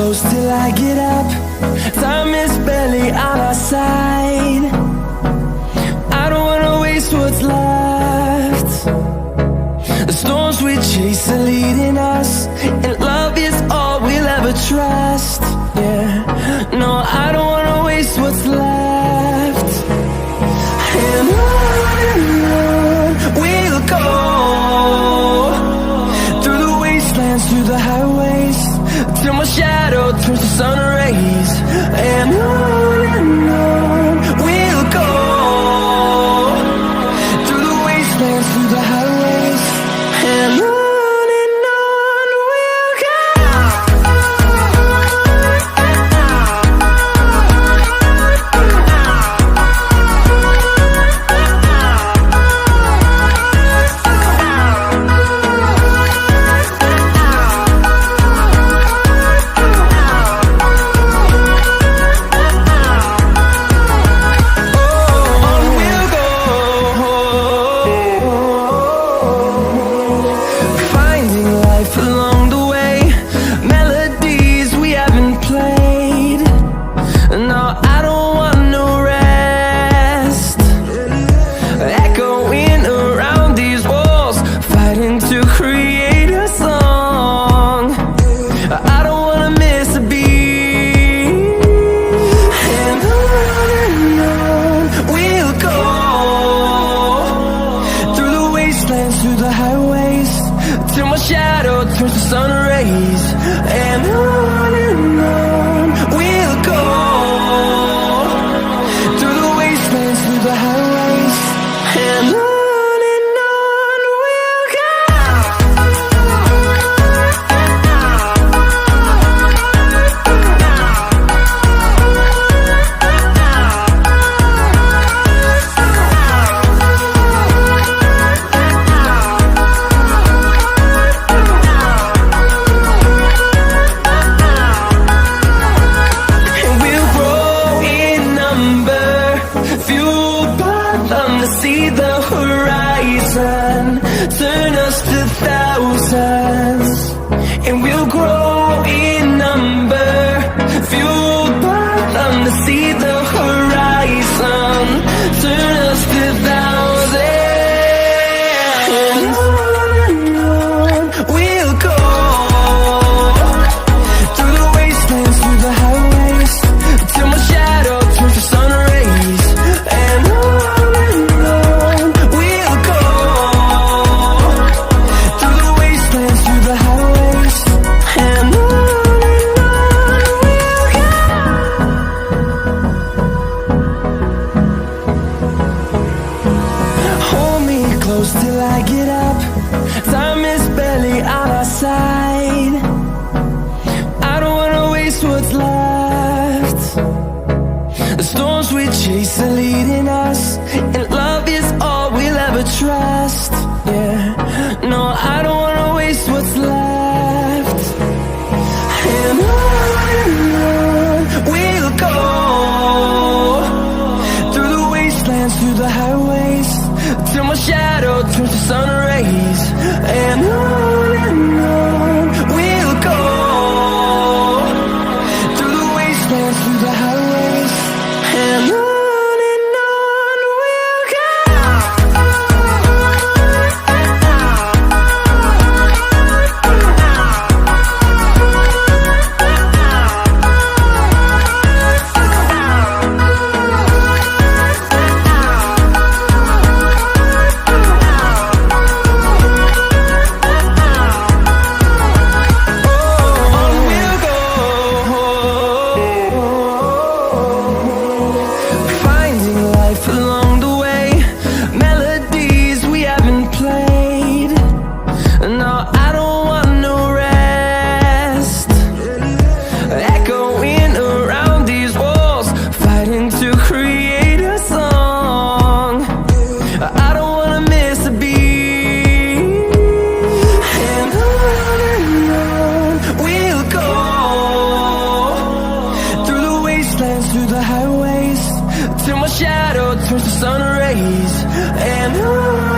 close till I get up. Time is barely on our side. I don't wanna waste what's left. The storms we chase are leading us, and love is all we'll ever trust. Yeah, no, I don't wanna waste what's left. And on we'll go, through the wastelands, through the highways, till my shadow turns to sun rays. And on we'll go, through the wastelands, through the highways, and on we'll go. Through the highways, till my shadow turns to sun rays. And on we'll go, through the wastelands, through the highways, and on we'll go. See the horizon, turn us to thousands, and we'll grow in number, fueled by them to see the horizon, turn us to thousands. And on we'll go, through the wastelands, through the highways, till my shadow turns to sun rays. And close till I get up. Time is barely on our side. I don't wanna waste what's left. The storms we chase are leading us, and love is all we'll ever trust. Yeah, no, I don't wanna waste what's left. And on we'll go, through the wastelands, through the highways, till my shadow turns to sun rays. And on we'll go, through the wastelands, through the highways, and on we'll go. Through the highways, till my shadow turns to sun rays. And on